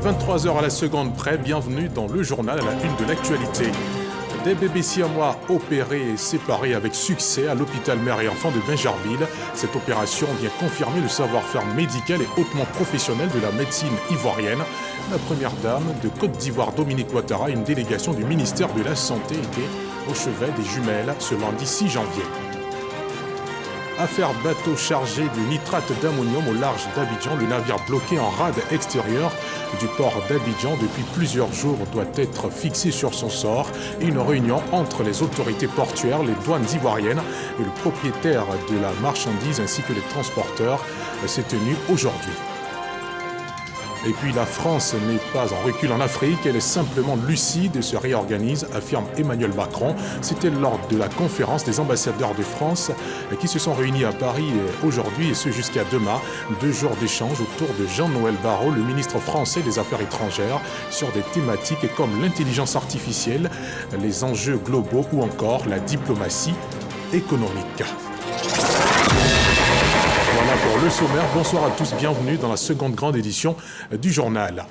23h à la seconde près, bienvenue dans le journal à la une de l'actualité. Des bébés siamois opérés et séparés avec succès à l'hôpital mère et enfants de Bingerville. Cette opération vient confirmer le savoir-faire médical et hautement professionnel de la médecine ivoirienne. La première dame de Côte d'Ivoire, Dominique Ouattara, et une délégation du ministère de la Santé étaient au chevet des jumelles ce lundi 6 janvier. Affaire bateau chargé de nitrate d'ammonium au large d'Abidjan. Le navire bloqué en rade extérieur du port d'Abidjan depuis plusieurs jours doit être fixé sur son sort. Une réunion entre les autorités portuaires, les douanes ivoiriennes et le propriétaire de la marchandise ainsi que les transporteurs s'est tenue aujourd'hui. Et puis la France n'est pas en recul en Afrique, elle est simplement lucide et se réorganise, affirme Emmanuel Macron. C'était lors de la conférence des ambassadeurs de France qui se sont réunis à Paris aujourd'hui et ce jusqu'à demain. 2 jours d'échange autour de Jean-Noël Barrot, le ministre français des Affaires étrangères, sur des thématiques comme l'intelligence artificielle, les enjeux globaux ou encore la diplomatie économique. Voilà pour le sommaire. Bonsoir à tous, bienvenue dans la seconde grande édition du journal.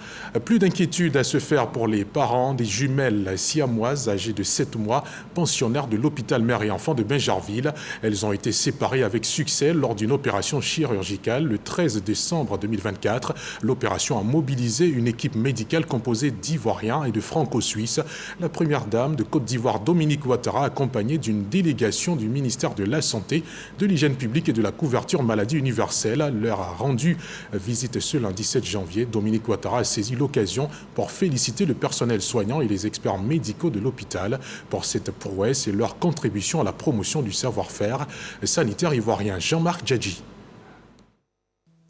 Plus d'inquiétude à se faire pour les parents des jumelles siamoises âgées de 7 mois, pensionnaires de l'hôpital mère et enfants de Bingerville. Elles ont été séparées avec succès lors d'une opération chirurgicale le 13 décembre 2024. L'opération a mobilisé une équipe médicale composée d'Ivoiriens et de Franco-Suisses. La première dame de Côte d'Ivoire, Dominique Ouattara, accompagnée d'une délégation du ministère de la Santé, de l'Hygiène publique et de la couverture maladie universelle, leur a rendu visite ce lundi 7 janvier. Dominique Ouattara a saisi l'occasion pour féliciter le personnel soignant et les experts médicaux de l'hôpital pour cette prouesse et leur contribution à la promotion du savoir-faire sanitaire ivoirien. Jean-Marc Djadji.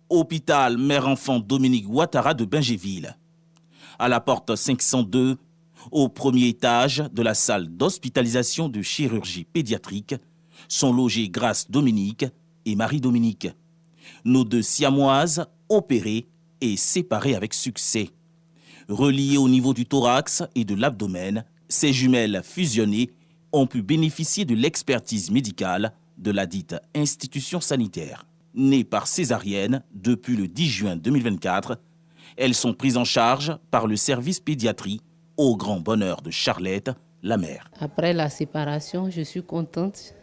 Hôpital mère-enfant Dominique Ouattara de Bingerville. À la porte 502, au premier étage de la salle d'hospitalisation de chirurgie pédiatrique, sont logés Grâce Dominique et Marie-Dominique. Nos 2 siamoises opérées et séparées avec succès. Reliées au niveau du thorax et de l'abdomen, ces jumelles fusionnées ont pu bénéficier de l'expertise médicale de la dite institution sanitaire. Nées par césarienne depuis le 10 juin 2024, elles sont prises en charge par le service pédiatrie au grand bonheur de Charlette, la mère. Après la séparation, je suis contente.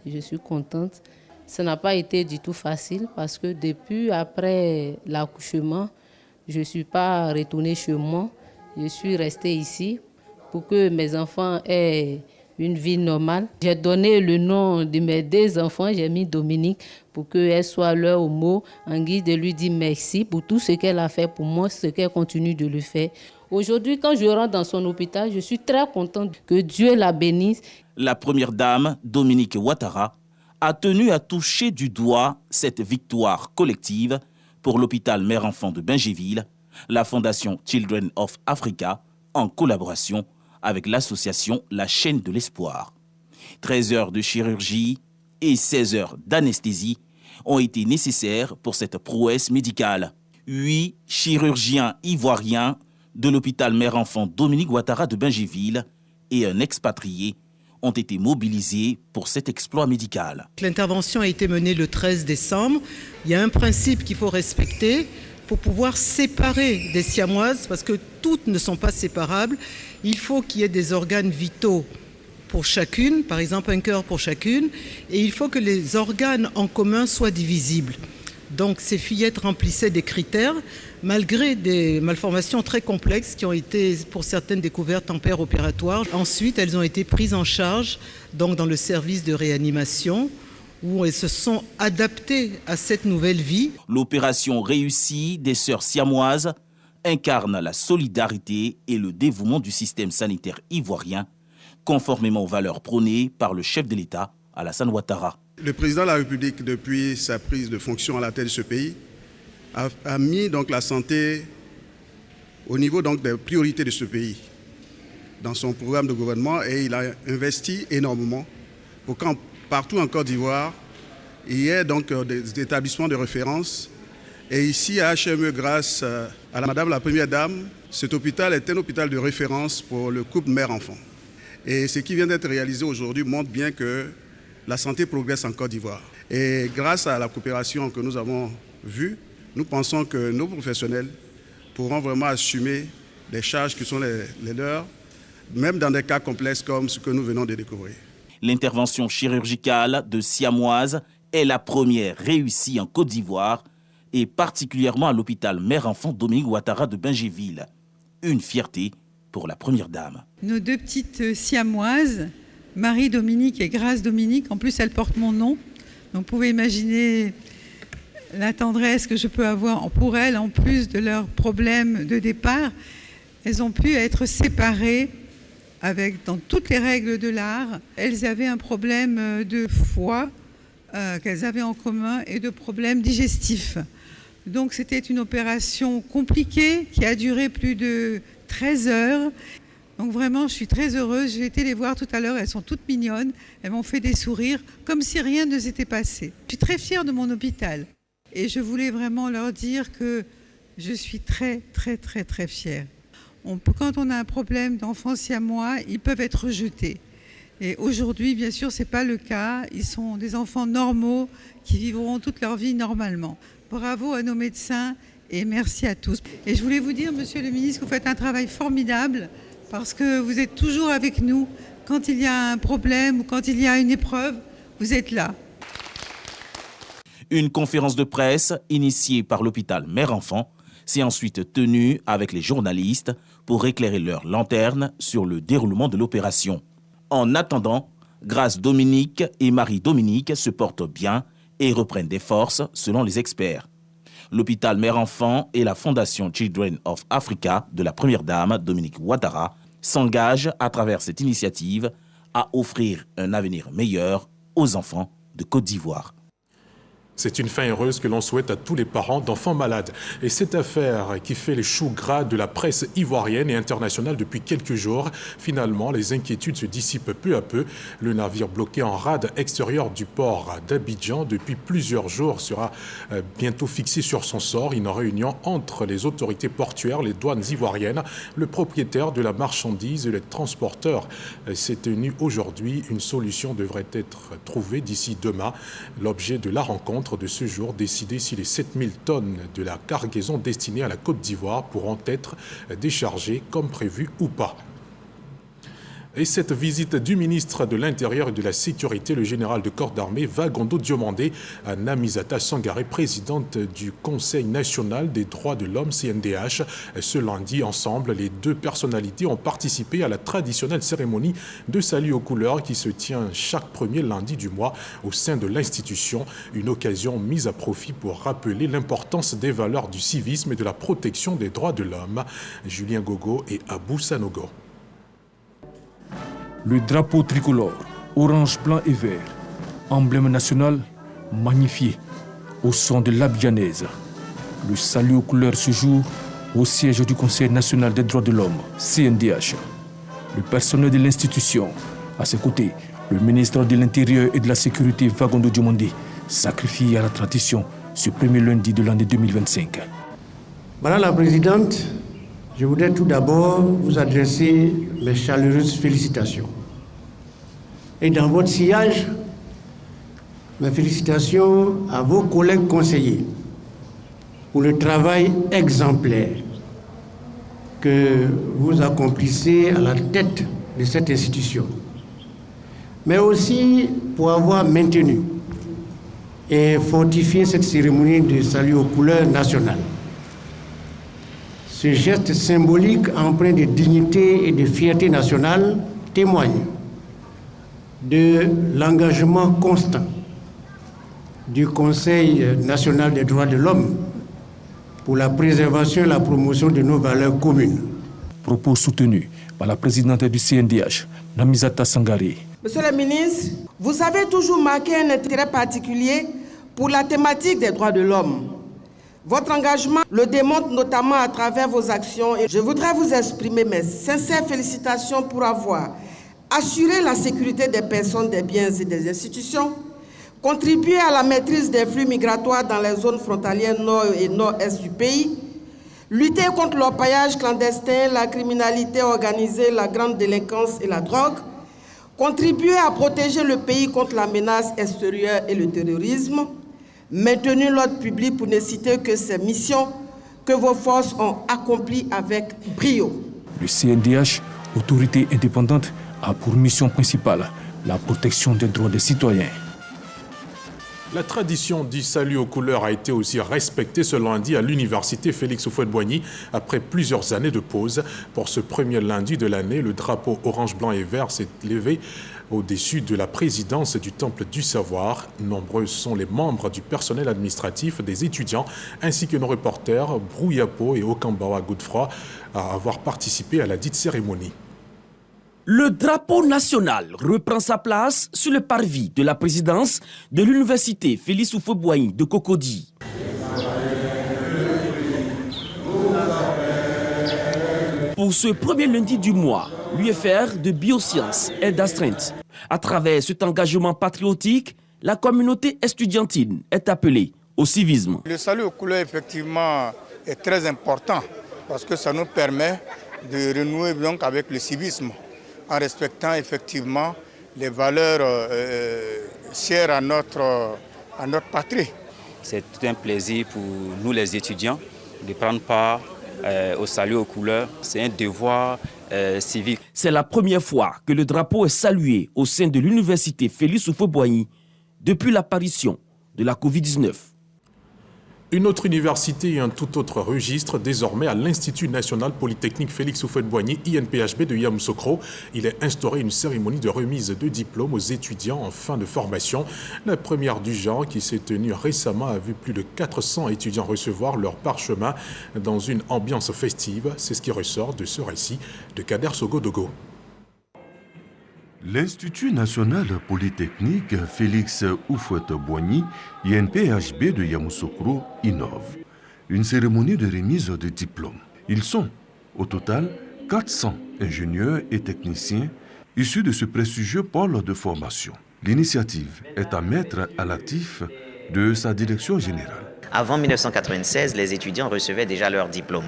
Ça n'a pas été du tout facile parce que depuis après l'accouchement, je ne suis pas retournée chez moi. Je suis restée ici pour que mes enfants aient une vie normale. J'ai donné le nom de mes 2 enfants, j'ai mis Dominique pour qu'elle soit leur mot en guise de lui dire merci pour tout ce qu'elle a fait pour moi, ce qu'elle continue de le faire. Aujourd'hui, quand je rentre dans son hôpital, je suis très contente que Dieu la bénisse. La première dame, Dominique Ouattara, a tenu à toucher du doigt cette victoire collective pour l'hôpital mère-enfant de Bingerville, la fondation Children of Africa, en collaboration avec l'association La Chaîne de l'Espoir. 13 heures de chirurgie et 16 heures d'anesthésie ont été nécessaires pour cette prouesse médicale. 8 chirurgiens ivoiriens de l'hôpital mère-enfant Dominique Ouattara de Bingerville et un expatrié ont été mobilisés pour cet exploit médical. L'intervention a été menée le 13 décembre. Il y a un principe qu'il faut respecter pour pouvoir séparer des siamoises, parce que toutes ne sont pas séparables. Il faut qu'il y ait des organes vitaux pour chacune, par exemple un cœur pour chacune, et il faut que les organes en commun soient divisibles. Donc ces fillettes remplissaient des critères, malgré des malformations très complexes qui ont été pour certaines découvertes en père opératoire. Ensuite, elles ont été prises en charge donc, dans le service de réanimation où elles se sont adaptées à cette nouvelle vie. L'opération réussie des sœurs siamoises incarne la solidarité et le dévouement du système sanitaire ivoirien, conformément aux valeurs prônées par le chef de l'État, Alassane Ouattara. Le président de la République, depuis sa prise de fonction à la tête de ce pays, a mis donc la santé au niveau donc des priorités de ce pays dans son programme de gouvernement et il a investi énormément pour qu'en partout en Côte d'Ivoire, il y ait donc des établissements de référence. Et ici à HME, grâce à Madame la Première Dame, cet hôpital est un hôpital de référence pour le couple mère-enfant. Et ce qui vient d'être réalisé aujourd'hui montre bien que la santé progresse en Côte d'Ivoire. Et grâce à la coopération que nous avons vue, nous pensons que nos professionnels pourront vraiment assumer les charges qui sont les leurs, même dans des cas complexes comme ce que nous venons de découvrir. L'intervention chirurgicale de Siamoise est la première réussie en Côte d'Ivoire et particulièrement à l'hôpital Mère-Enfant Dominique Ouattara de Bingéville. Une fierté pour la première dame. Nos deux petites Siamoises, Marie-Dominique et Grâce-Dominique, en plus elles portent mon nom. Donc vous pouvez imaginer la tendresse que je peux avoir pour elles, en plus de leurs problèmes de départ. Elles ont pu être séparées dans toutes les règles de l'art. Elles avaient un problème de foie qu'elles avaient en commun et de problèmes digestifs. Donc c'était une opération compliquée qui a duré plus de 13 heures. Donc vraiment, je suis très heureuse. J'ai été les voir tout à l'heure, elles sont toutes mignonnes. Elles m'ont fait des sourires, comme si rien ne s'était passé. Je suis très fière de mon hôpital. Et je voulais vraiment leur dire que je suis très, très, très, très fière. Quand on a un problème d'enfants siamois, ils peuvent être rejetés. Et aujourd'hui, bien sûr, ce n'est pas le cas. Ils sont des enfants normaux qui vivront toute leur vie normalement. Bravo à nos médecins et merci à tous. Et je voulais vous dire, monsieur le ministre, que vous faites un travail formidable parce que vous êtes toujours avec nous. Quand il y a un problème ou quand il y a une épreuve, vous êtes là. Une conférence de presse initiée par l'hôpital Mère-Enfant s'est ensuite tenue avec les journalistes pour éclairer leur lanterne sur le déroulement de l'opération. En attendant, Grâce-Dominique et Marie-Dominique se portent bien et reprennent des forces selon les experts. L'hôpital Mère-Enfant et la Fondation Children of Africa de la première dame Dominique Ouattara s'engagent à travers cette initiative à offrir un avenir meilleur aux enfants de Côte d'Ivoire. C'est une fin heureuse que l'on souhaite à tous les parents d'enfants malades. Et cette affaire qui fait les choux gras de la presse ivoirienne et internationale depuis quelques jours, finalement, les inquiétudes se dissipent peu à peu. Le navire bloqué en rade extérieur du port d'Abidjan depuis plusieurs jours sera bientôt fixé sur son sort. Une réunion entre les autorités portuaires, les douanes ivoiriennes, le propriétaire de la marchandise et les transporteurs s'est tenue aujourd'hui. Une solution devrait être trouvée d'ici demain. L'objet de la rencontre de ce jour, décider si les 7000 tonnes de la cargaison destinée à la Côte d'Ivoire pourront être déchargées comme prévu ou pas. Et cette visite du ministre de l'Intérieur et de la Sécurité, le général de corps d'armée Vagondo Diomandé, à Namizata Sangaré, présidente du Conseil national des droits de l'homme, CNDH. Ce lundi, ensemble, les deux personnalités ont participé à la traditionnelle cérémonie de salut aux couleurs qui se tient chaque premier lundi du mois au sein de l'institution. Une occasion mise à profit pour rappeler l'importance des valeurs du civisme et de la protection des droits de l'homme. Julien Gogo et Abou Sanogo. Le drapeau tricolore, orange, blanc et vert, emblème national magnifié au son de l'abidjanaise. Le salut aux couleurs se joue au siège du Conseil national des droits de l'homme, CNDH. Le personnel de l'institution, à ses côtés, le ministre de l'Intérieur et de la Sécurité Vagondo Diomandé, sacrifié à la tradition ce premier lundi de l'année 2025. Madame la Présidente, je voudrais tout d'abord vous adresser mes chaleureuses félicitations. Et dans votre sillage, mes félicitations à vos collègues conseillers pour le travail exemplaire que vous accomplissez à la tête de cette institution, mais aussi pour avoir maintenu et fortifié cette cérémonie de salut aux couleurs nationales. Ce geste symbolique empreint de dignité et de fierté nationale témoigne de l'engagement constant du Conseil national des droits de l'homme pour la préservation et la promotion de nos valeurs communes. Propos soutenus par la présidente du CNDH, Namizata Sangaré. Monsieur le ministre, vous avez toujours marqué un intérêt particulier pour la thématique des droits de l'homme. Votre engagement le démontre notamment à travers vos actions et je voudrais vous exprimer mes sincères félicitations pour avoir assuré la sécurité des personnes, des biens et des institutions, contribué à la maîtrise des flux migratoires dans les zones frontalières nord et nord-est du pays, lutter contre l'orpaillage clandestin, la criminalité organisée, la grande délinquance et la drogue, contribuer à protéger le pays contre la menace extérieure et le terrorisme, maintenir l'ordre public pour ne citer que ces missions que vos forces ont accomplies avec brio. Le CNDH, autorité indépendante, a pour mission principale la protection des droits des citoyens. La tradition du salut aux couleurs a été aussi respectée ce lundi à l'université Félix Houphouët-Boigny après plusieurs années de pause. Pour ce premier lundi de l'année, le drapeau orange, blanc et vert s'est levé au-dessus de la présidence du Temple du Savoir. Nombreux sont les membres du personnel administratif, des étudiants, ainsi que nos reporters Brouillapo et Okambawa Godefroy à avoir participé à la dite cérémonie. Le drapeau national reprend sa place sur le parvis de la présidence de l'université Félix Houphouët-Boigny de Cocody. Pour ce premier lundi du mois, l'UFR de biosciences est d'astreinte. À travers cet engagement patriotique, la communauté estudiantine est appelée au civisme. Le salut aux couleurs, effectivement, est très important parce que ça nous permet de renouer donc avec le civisme, en respectant effectivement les valeurs chères à notre patrie. C'est tout un plaisir pour nous les étudiants de prendre part au salut aux couleurs. C'est un devoir civique. C'est la première fois que le drapeau est salué au sein de l'université Félix Houphouët-Boigny depuis l'apparition de la Covid-19. Une autre université et un tout autre registre désormais à l'Institut national polytechnique Félix Houphouët-Boigny, INPHB de Yamoussoukro. Il est instauré une cérémonie de remise de diplômes aux étudiants en fin de formation. La première du genre qui s'est tenue récemment a vu plus de 400 étudiants recevoir leur parchemin dans une ambiance festive. C'est ce qui ressort de ce récit de Kader Sogodogo. L'Institut national polytechnique Félix Houphouët-Boigny, INPHB de Yamoussoukro, innove. Une cérémonie de remise de diplômes. Ils sont, au total, 400 ingénieurs et techniciens issus de ce prestigieux pôle de formation. L'initiative est à mettre à l'actif de sa direction générale. Avant 1996, les étudiants recevaient déjà leur diplôme.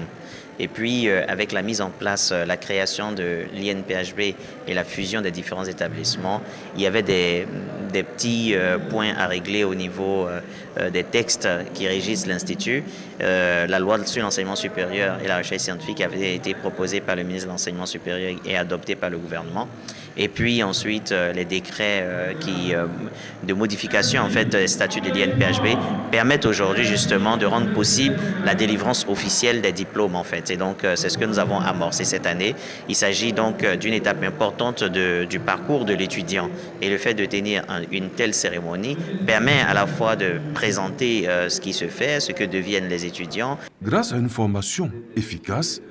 Et puis, avec la mise en place, la création de l'INPHB et la fusion des différents établissements, il y avait des petits points à régler au niveau des textes qui régissent l'Institut. La loi sur l'enseignement supérieur et la recherche scientifique avait été proposée par le ministre de l'Enseignement supérieur et adoptée par le gouvernement. Et puis ensuite, les décrets de modification en fait, des statuts de l'INPHB permettent aujourd'hui justement de rendre possible la délivrance officielle des diplômes en fait. Et donc, c'est ce que nous avons amorcé cette année. Il s'agit donc d'une étape importante du parcours de l'étudiant. Et le fait de tenir une telle cérémonie permet à la fois de présenter ce qui se fait, ce que deviennent les étudiants. Grâce à une formation efficace,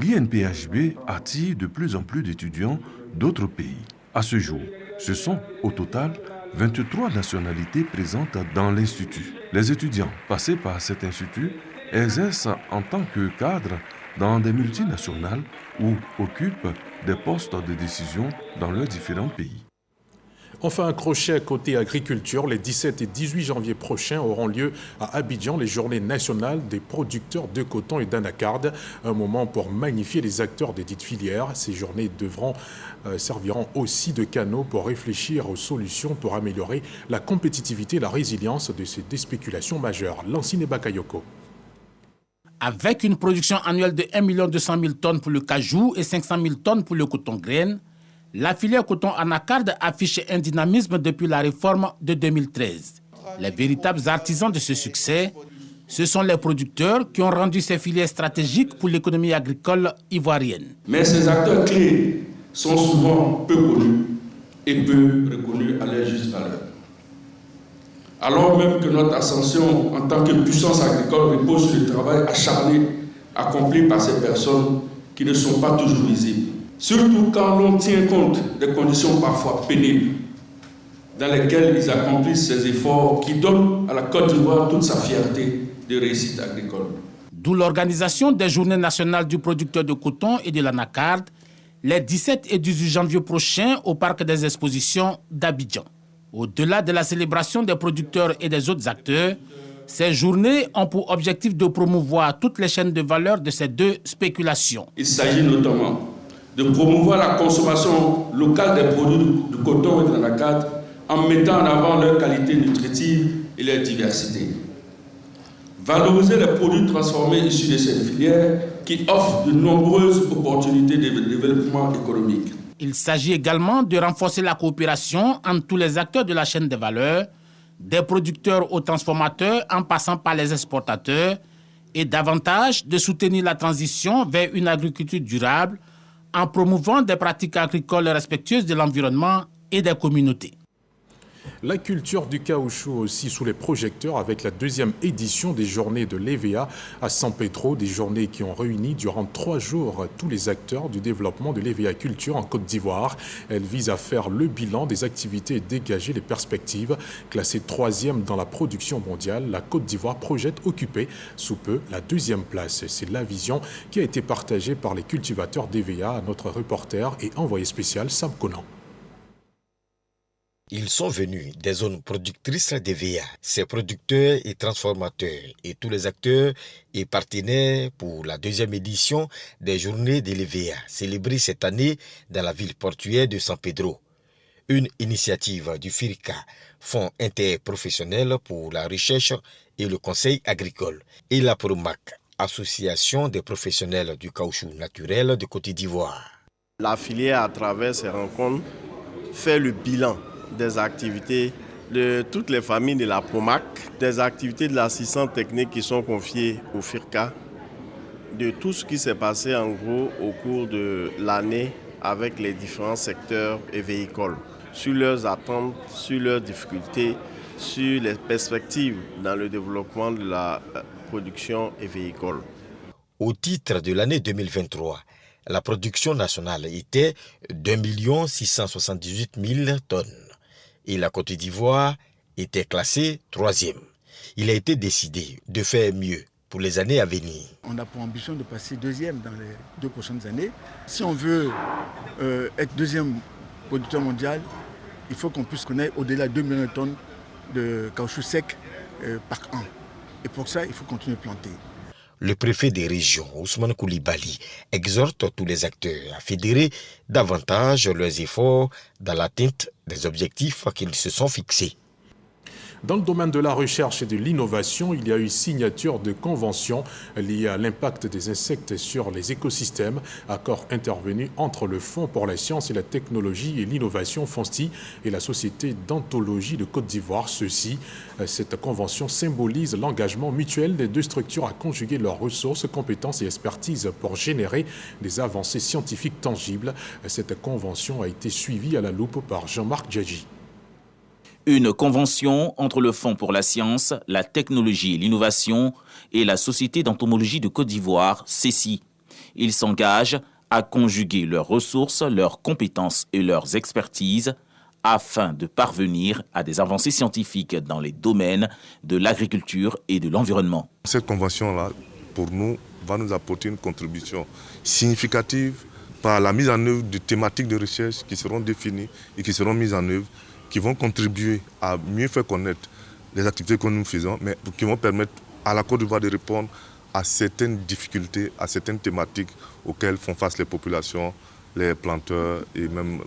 l'INPHB attire de plus en plus d'étudiants d'autres pays. À ce jour, ce sont au total 23 nationalités présentes dans l'Institut. Les étudiants passés par cet institut exercent en tant que cadres dans des multinationales ou occupent des postes de décision dans leurs différents pays. Enfin, un crochet côté agriculture. Les 17 et 18 janvier prochains auront lieu à Abidjan les journées nationales des producteurs de coton et d'anacarde. Un moment pour magnifier les acteurs des dites filières. Ces journées serviront aussi de canaux pour réfléchir aux solutions pour améliorer la compétitivité et la résilience de ces spéculations majeures. Lancine Bakayoko. Avec une production annuelle de 1 200 000 tonnes pour le cajou et 500 000 tonnes pour le coton graine, la filière coton anacarde affiche un dynamisme depuis la réforme de 2013. Les véritables artisans de ce succès, ce sont les producteurs qui ont rendu ces filières stratégiques pour l'économie agricole ivoirienne. Mais ces acteurs clés sont souvent peu connus et peu reconnus à leur juste valeur. Alors même que notre ascension en tant que puissance agricole repose sur le travail acharné accompli par ces personnes qui ne sont pas toujours visibles. Surtout quand l'on tient compte des conditions parfois pénibles dans lesquelles ils accomplissent ces efforts qui donnent à la Côte d'Ivoire toute sa fierté de réussite agricole. D'où l'organisation des Journées nationales du producteur de coton et de l'anacarde les 17 et 18 janvier prochains au Parc des Expositions d'Abidjan. Au-delà de la célébration des producteurs et des autres acteurs, ces journées ont pour objectif de promouvoir toutes les chaînes de valeur de ces deux spéculations. Il s'agit notamment de promouvoir la consommation locale des produits de coton et de l'anacarde en mettant en avant leur qualité nutritive et leur diversité. Valoriser les produits transformés issus de cette filière qui offre de nombreuses opportunités de développement économique. Il s'agit également de renforcer la coopération entre tous les acteurs de la chaîne des valeurs, des producteurs aux transformateurs en passant par les exportateurs, et davantage de soutenir la transition vers une agriculture durable en promouvant des pratiques agricoles respectueuses de l'environnement et des communautés. La culture du caoutchouc aussi sous les projecteurs avec la deuxième édition des journées de l'EVA à San Pedro, des journées qui ont réuni durant 3 jours tous les acteurs du développement de l'EVA culture en Côte d'Ivoire. Elle vise à faire le bilan des activités et dégager les perspectives. Classée 3e dans la production mondiale, la Côte d'Ivoire projette occuper sous peu la 2e place. C'est la vision qui a été partagée par les cultivateurs d'EVA, notre reporter et envoyé spécial Sam Conan. Ils sont venus des zones productrices d'EVA, ses producteurs et transformateurs et tous les acteurs et partenaires pour la 2e édition des journées de l'EVA, célébrées cette année dans la ville portuaire de San Pedro. Une initiative du FIRCA, Fonds interprofessionnel pour la recherche et le conseil agricole, et la PROMAC, Association des professionnels du caoutchouc naturel de Côte d'Ivoire. La filière, à travers ces rencontres, fait le bilan des activités de toutes les familles de la PROMAC, des activités de l'assistance technique qui sont confiées au FIRCA, de tout ce qui s'est passé en gros au cours de l'année avec les différents secteurs et véhicules, sur leurs attentes, sur leurs difficultés, sur les perspectives dans le développement de la production et véhicule. Au titre de l'année 2023, la production nationale était d'1 678 000 tonnes. Et la Côte d'Ivoire était classée 3e. Il a été décidé de faire mieux pour les années à venir. On a pour ambition de passer 2e dans les 2 prochaines années. Si on veut être 2e producteur mondial, il faut qu'on puisse connaître au-delà de 2 millions de tonnes de caoutchouc sec par an. Et pour ça, il faut continuer de planter. Le préfet des régions, Ousmane Koulibaly, exhorte tous les acteurs à fédérer davantage leurs efforts dans l'atteinte des objectifs qu'ils se sont fixés. Dans le domaine de la recherche et de l'innovation, il y a eu signature de conventions liées à l'impact des insectes sur les écosystèmes, accord intervenu entre le Fonds pour la science et la technologie et l'innovation FONSTI et la Société d'anthologie de Côte d'Ivoire. Cette convention symbolise l'engagement mutuel des 2 structures à conjuguer leurs ressources, compétences et expertises pour générer des avancées scientifiques tangibles. Cette convention a été suivie à la loupe par Jean-Marc Djadji. Une convention entre le Fonds pour la science, la technologie et l'innovation et la Société d'entomologie de Côte d'Ivoire, CECI. Ils s'engagent à conjuguer leurs ressources, leurs compétences et leurs expertises afin de parvenir à des avancées scientifiques dans les domaines de l'agriculture et de l'environnement. Cette convention-là, pour nous, va nous apporter une contribution significative par la mise en œuvre de thématiques de recherche qui seront définies et qui seront mises en œuvre, qui vont contribuer à mieux faire connaître les activités que nous faisons, mais qui vont permettre à la Côte d'Ivoire de répondre à certaines difficultés, à certaines thématiques auxquelles font face les populations, les planteurs et même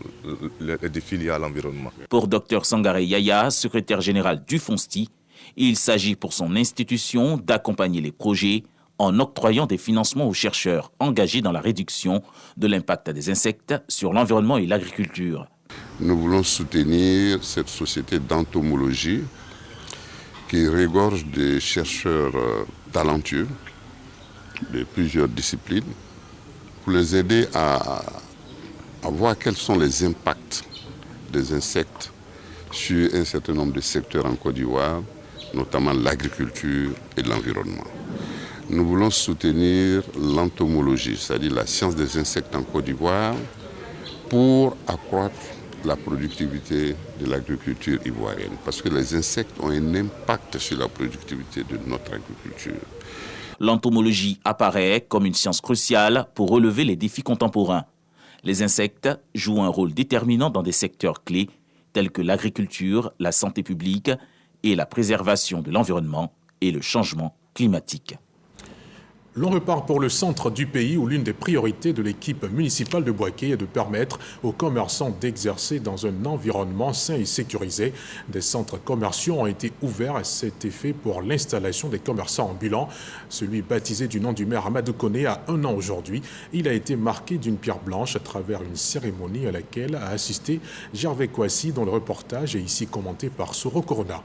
les défis liés à l'environnement. Pour Dr Sangaré Yaya, secrétaire général du FONSTI, il s'agit pour son institution d'accompagner les projets en octroyant des financements aux chercheurs engagés dans la réduction de l'impact des insectes sur l'environnement et l'agriculture. Nous voulons soutenir cette société d'entomologie qui regorge des chercheurs talentueux de plusieurs disciplines pour les aider à voir quels sont les impacts des insectes sur un certain nombre de secteurs en Côte d'Ivoire, notamment l'agriculture et l'environnement. Nous voulons soutenir l'entomologie, c'est-à-dire la science des insectes en Côte d'Ivoire, pour accroître la productivité de l'agriculture ivoirienne, parce que les insectes ont un impact sur la productivité de notre agriculture. L'entomologie apparaît comme une science cruciale pour relever les défis contemporains. Les insectes jouent un rôle déterminant dans des secteurs clés tels que l'agriculture, la santé publique et la préservation de l'environnement et le changement climatique. L'on repart pour le centre du pays où l'une des priorités de l'équipe municipale de Bouaké est de permettre aux commerçants d'exercer dans un environnement sain et sécurisé. Des centres commerciaux ont été ouverts à cet effet pour l'installation des commerçants ambulants. Celui baptisé du nom du maire Amadou Koné a 1 an aujourd'hui. Il a été marqué d'une pierre blanche à travers une cérémonie à laquelle a assisté Gervais Kouassi, dont le reportage est ici commenté par Souro Corona.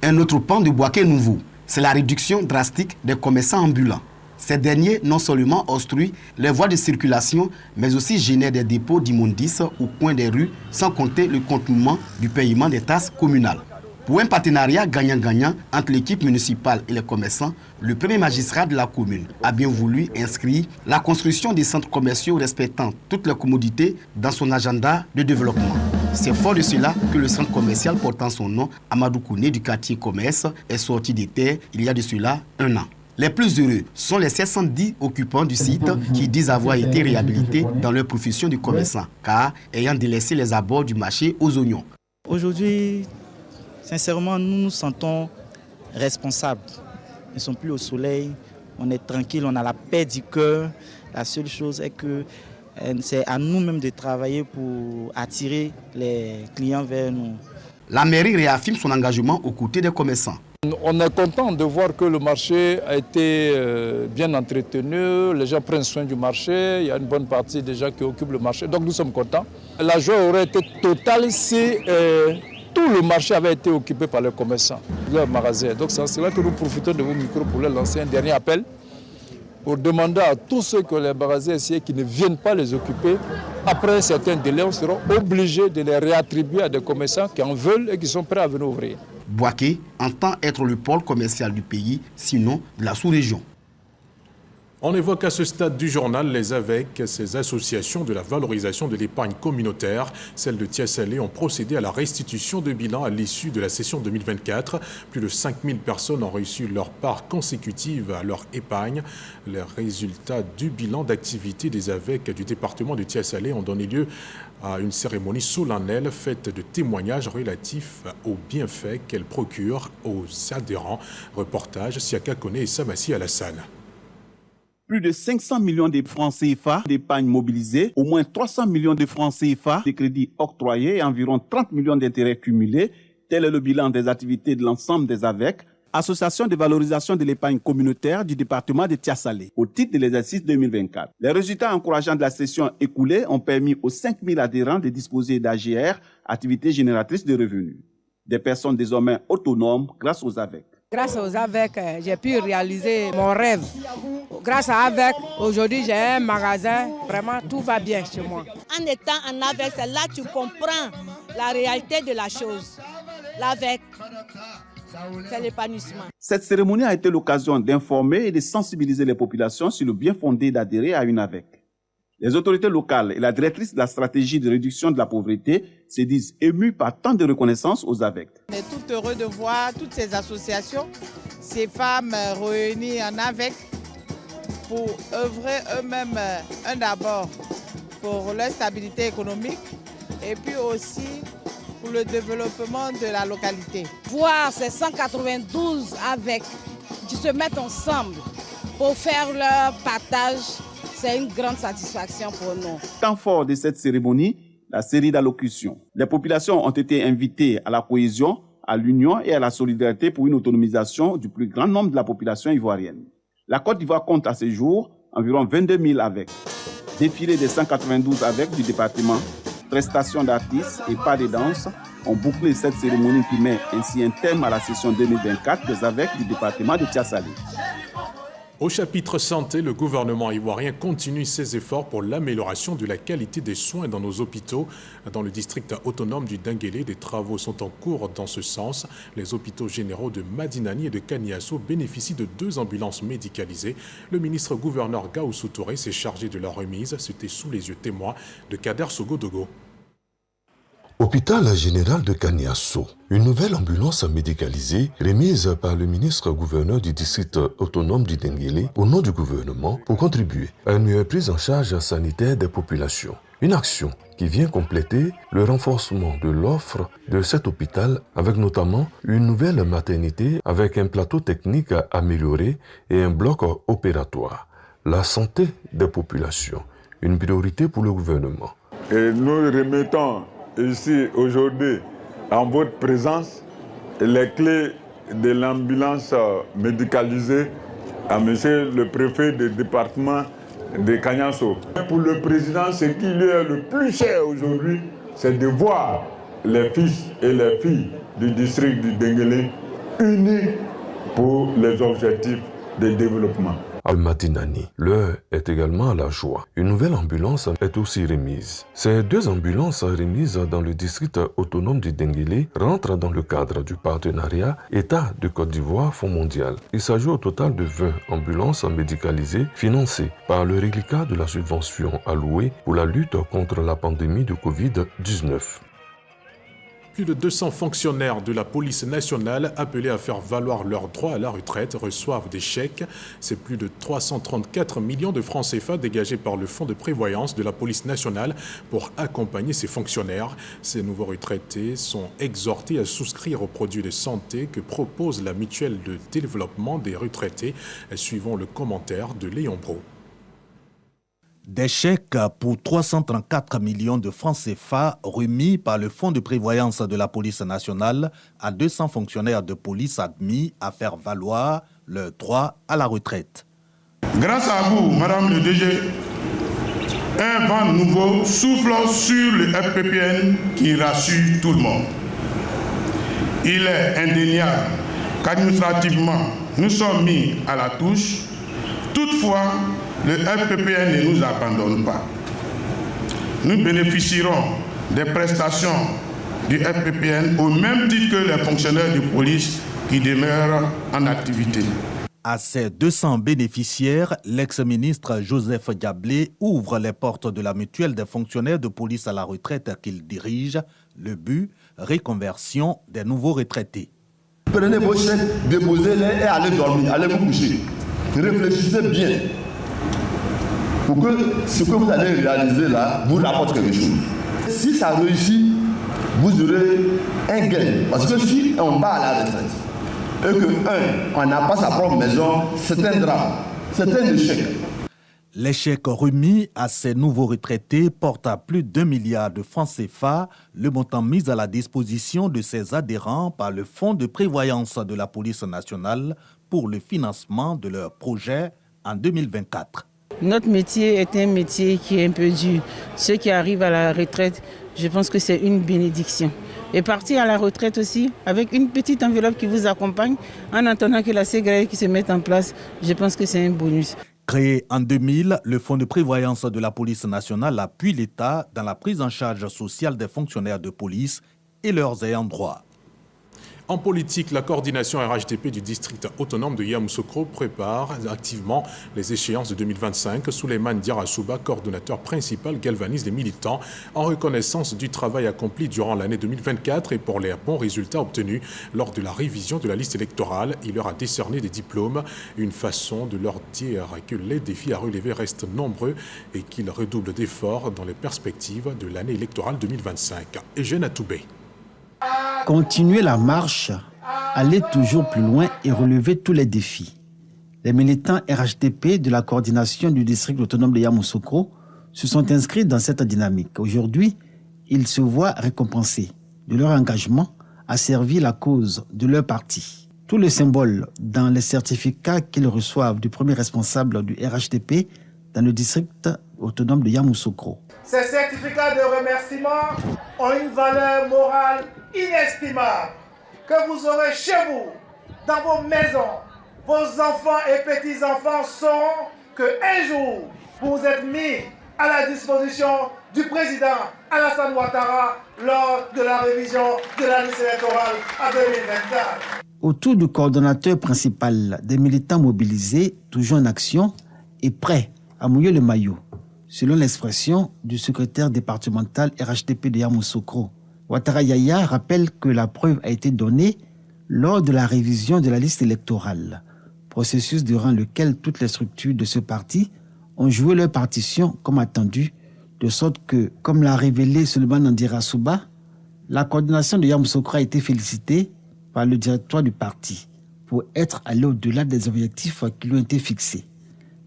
Un autre pan de Bouaké nouveau, c'est la réduction drastique des commerçants ambulants. Ces derniers non seulement obstruent les voies de circulation, mais aussi génèrent des dépôts d'immondices au coin des rues, sans compter le contournement du paiement des taxes communales. Pour un partenariat gagnant-gagnant entre l'équipe municipale et les commerçants, le premier magistrat de la commune a bien voulu inscrire la construction des centres commerciaux respectant toutes les commodités dans son agenda de développement. C'est fort de cela que le centre commercial portant son nom, Amadou Koné du quartier Commerce, est sorti des terres il y a de cela 1 an. Les plus heureux sont les 710 occupants du site qui disent avoir été réhabilités dans leur profession de commerçant, car ayant délaissé les abords du marché aux oignons. Aujourd'hui, sincèrement, nous nous sentons responsables. Nous ne sommes plus au soleil, on est tranquille, on a la paix du cœur. La seule chose est que c'est à nous-mêmes de travailler pour attirer les clients vers nous. La mairie réaffirme son engagement aux côtés des commerçants. On est content de voir que le marché a été bien entretenu, les gens prennent soin du marché, il y a une bonne partie des gens qui occupent le marché, donc nous sommes contents. La joie aurait été totale si tout le marché avait été occupé par les commerçants, leurs magasins. Donc c'est là que nous profitons de vos micros pour leur lancer un dernier appel, pour demander à tous ceux que les magasins qui ne viennent pas les occuper, après un certain délai, on sera obligés de les réattribuer à des commerçants qui en veulent et qui sont prêts à venir ouvrir. Bouaké entend être le pôle commercial du pays, sinon de la sous-région. On évoque à ce stade du journal les AVEC, ces associations de la valorisation de l'épargne communautaire. Celles de Tiasalé ont procédé à la restitution de bilan à l'issue de la session 2024. Plus de 5000 personnes ont reçu leur part consécutive à leur épargne. Les résultats du bilan d'activité des AVEC du département de Tiasalé ont donné lieu à une cérémonie solennelle faite de témoignages relatifs aux bienfaits qu'elle procure aux adhérents. Reportage Siaka Kone et Samassi Alassane. Plus de 500 millions de francs CFA d'épargne mobilisée, au moins 300 millions de francs CFA de crédits octroyés et environ 30 millions d'intérêts cumulés. Tel est le bilan des activités de l'ensemble des AVEC, Association de valorisation de l'épargne communautaire du département de Tiasalé, au titre de l'exercice 2024. Les résultats encourageants de la session écoulée ont permis aux 5000 adhérents de disposer d'AGR, activités génératrices de revenus. Des personnes désormais autonomes grâce aux AVEC. Grâce aux AVEC, j'ai pu réaliser mon rêve. Grâce à AVEC, aujourd'hui j'ai un magasin, vraiment tout va bien chez moi. En étant en AVEC, c'est là que tu comprends la réalité de la chose. L'AVEC, c'est l'épanouissement. Cette cérémonie a été l'occasion d'informer et de sensibiliser les populations sur le bien fondé d'adhérer à une AVEC. Les autorités locales et la directrice de la stratégie de réduction de la pauvreté se disent émues par tant de reconnaissance aux AVEC. On est tout heureux de voir toutes ces associations, ces femmes réunies en AVEC pour œuvrer eux-mêmes d'abord pour leur stabilité économique et puis aussi pour le développement de la localité. Voir ces 192 AVEC qui se mettent ensemble pour faire leur partage, c'est une grande satisfaction pour nous. Temps fort de cette cérémonie, la série d'allocutions. Les populations ont été invitées à la cohésion, à l'union et à la solidarité pour une autonomisation du plus grand nombre de la population ivoirienne. La Côte d'Ivoire compte à ce jour environ 22 000 AVEC. Défilé des 192 AVEC du département, prestations d'artistes et pas de danse ont bouclé cette cérémonie qui met ainsi un terme à la session 2024 des AVEC du département de Tiasalé. Au chapitre santé, le gouvernement ivoirien continue ses efforts pour l'amélioration de la qualité des soins dans nos hôpitaux. Dans le district autonome du Denguélé, des travaux sont en cours dans ce sens. Les hôpitaux généraux de Madinani et de Kaniasso bénéficient de 2 ambulances médicalisées. Le ministre-gouverneur Gaoussou Touré s'est chargé de leur remise. C'était sous les yeux témoins de Kader Sogodogo. Hôpital général de Kaniasso, une nouvelle ambulance médicalisée remise par le ministre-gouverneur du district autonome du Denguélé au nom du gouvernement pour contribuer à une meilleure prise en charge sanitaire des populations. Une action qui vient compléter le renforcement de l'offre de cet hôpital avec notamment une nouvelle maternité avec un plateau technique amélioré et un bloc opératoire. La santé des populations, une priorité pour le gouvernement. Et nous remettons ici aujourd'hui en votre présence les clés de l'ambulance médicalisée à monsieur le préfet du département de Kagnasso. Pour le président, ce qui lui est le plus cher aujourd'hui, c'est de voir les fils et les filles du district du Denguélé unis pour les objectifs de développement. À Matinani, l'heure est également à la joie. Une nouvelle ambulance est aussi remise. Ces 2 ambulances remises dans le district autonome du Denguélé rentrent dans le cadre du partenariat État de Côte d'Ivoire Fonds mondial. Il s'agit au total de 20 ambulances médicalisées financées par le reliquat de la subvention allouée pour la lutte contre la pandémie de Covid-19. Plus de 200 fonctionnaires de la police nationale appelés à faire valoir leurs droits à la retraite reçoivent des chèques. C'est plus de 334 millions de francs CFA dégagés par le fonds de prévoyance de la police nationale pour accompagner ces fonctionnaires. Ces nouveaux retraités sont exhortés à souscrire aux produits de santé que propose la mutuelle de développement des retraités, suivant le commentaire de Léon Bro. Des chèques pour 334 millions de francs CFA remis par le Fonds de prévoyance de la police nationale à 200 fonctionnaires de police admis à faire valoir leur droit à la retraite. Grâce à vous, Madame le DG, un vent nouveau souffle sur le FPPN qui rassure tout le monde. Il est indéniable qu'administrativement, nous sommes mis à la touche. Toutefois, le FPPN ne nous abandonne pas. Nous bénéficierons des prestations du FPPN au même titre que les fonctionnaires de police qui demeurent en activité. À ces 200 bénéficiaires, l'ex-ministre Joseph Diablé ouvre les portes de la mutuelle des fonctionnaires de police à la retraite qu'il dirige. Le but, reconversion des nouveaux retraités. Prenez vos chèques, déposez-les et allez dormir, allez vous coucher. Réfléchissez bien pour que ce que vous allez réaliser là vous rapporte quelque chose. Si ça réussit, vous aurez un gain. Parce que si on va à la retraite et que, on n'a pas sa propre maison, c'est un drame, c'est un échec. Les chèques remis à ces nouveaux retraités portent à plus d'1 milliard de francs CFA, le montant mis à la disposition de ses adhérents par le Fonds de prévoyance de la police nationale pour le financement de leurs projets en 2024. Notre métier est un métier qui est un peu dur. Ceux qui arrivent à la retraite, je pense que c'est une bénédiction. Et partir à la retraite aussi, avec une petite enveloppe qui vous accompagne, en attendant que la ségrégation qui se mette en place, je pense que c'est un bonus. Créé en 2000, le Fonds de prévoyance de la police nationale appuie l'État dans la prise en charge sociale des fonctionnaires de police et leurs ayants droit. En politique, la coordination RHDP du district autonome de Yamoussoukro prépare activement les échéances de 2025. Souleymane Diarra-Souba, coordonnateur principal, galvanise les militants en reconnaissance du travail accompli durant l'année 2024 et pour les bons résultats obtenus lors de la révision de la liste électorale. Il leur a décerné des diplômes, une façon de leur dire que les défis à relever restent nombreux et qu'ils redoublent d'efforts dans les perspectives de l'année électorale 2025. Eugène Atoubé. Continuer la marche, aller toujours plus loin et relever tous les défis. Les militants RHDP de la coordination du district autonome de Yamoussoukro se sont inscrits dans cette dynamique. Aujourd'hui, ils se voient récompensés de leur engagement à servir la cause de leur parti. Tous les symboles dans les certificats qu'ils reçoivent du premier responsable du RHDP dans le district autonome de Yamoussoukro. Ces certificats de remerciement ont une valeur morale inestimable que vous aurez chez vous, dans vos maisons. Vos enfants et petits-enfants sauront qu'un jour, vous êtes mis à la disposition du président Alassane Ouattara lors de la révision de la liste électorale en 2024. Autour du coordonnateur principal, des militants mobilisés, toujours en action et prêts à mouiller le maillot, selon l'expression du secrétaire départemental RHDP de Yamoussoukro. Ouattara Yaya rappelle que la preuve a été donnée lors de la révision de la liste électorale, processus durant lequel toutes les structures de ce parti ont joué leur partition comme attendu De sorte que, comme l'a révélé Suleiman Ndirasouba, la coordination de Yamoussoukro a été félicitée par le directoire du parti pour être allé au-delà des objectifs qui lui ont été fixés.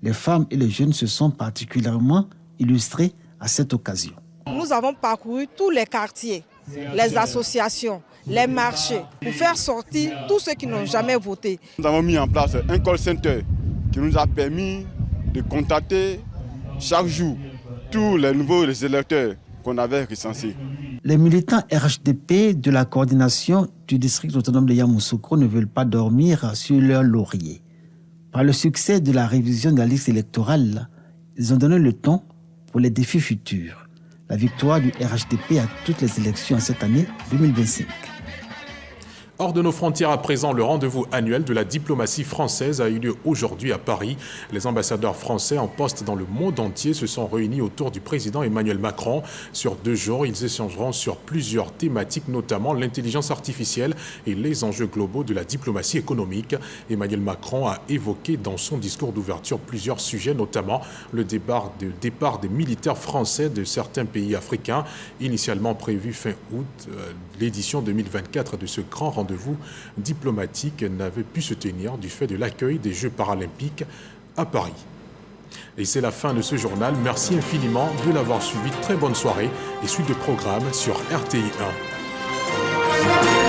Les femmes et les jeunes se sont particulièrement illustrés à cette occasion. Nous avons parcouru tous les quartiers, les associations, les marchés, pour faire sortir tous ceux qui n'ont jamais voté. Nous avons mis en place un call center qui nous a permis de contacter chaque jour tous les nouveaux électeurs qu'on avait recensés. Les militants RHDP de la coordination du district autonome de Yamoussoukro ne veulent pas dormir sur leur laurier. Par le succès de la révision de la liste électorale, ils ont donné le ton pour les défis futurs. La victoire du RHDP à toutes les élections cette année 2025. Hors de nos frontières à présent, le rendez-vous annuel de la diplomatie française a eu lieu aujourd'hui à Paris. Les ambassadeurs français en poste dans le monde entier se sont réunis autour du président Emmanuel Macron. Sur 2 jours, ils échangeront sur plusieurs thématiques, notamment l'intelligence artificielle et les enjeux globaux de la diplomatie économique. Emmanuel Macron a évoqué dans son discours d'ouverture plusieurs sujets, notamment le départ des militaires français de certains pays africains. Initialement prévu fin août, l'édition 2024 de ce grand rendez-vous diplomatique n'avait pu se tenir du fait de l'accueil des Jeux paralympiques à Paris. Et c'est la fin de ce journal. Merci infiniment de l'avoir suivi. Très bonne soirée et suite de programme sur RTI 1.